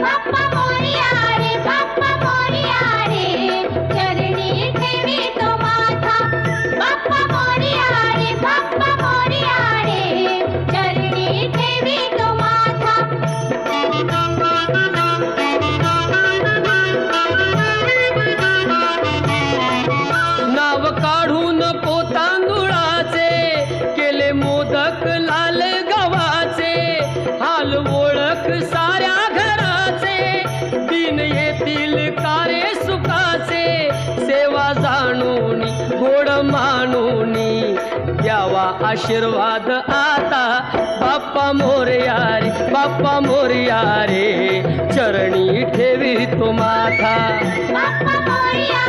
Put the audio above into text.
बाप्पा मोरया रे, बाप्पा मोरया रे, चरणी ठेवी तो माथा. बाप्पा मोरया रे, बाप्पा मोरया रे, चरणी ठेवी तो माथा. नाव काढून तांदुळाचे, केले मोदक लाल गव्हाचे, हाल ओळख साऱ्या घराचे, दिन येतील कारे सुखाचे, सेवा जाणून गोड मानून द्यावा आशीर्वाद आता. बाप्पा मोरया रे, बाप्पा मोरया रे, चरणी ठेवी तो माथा. बाप्पा मोरया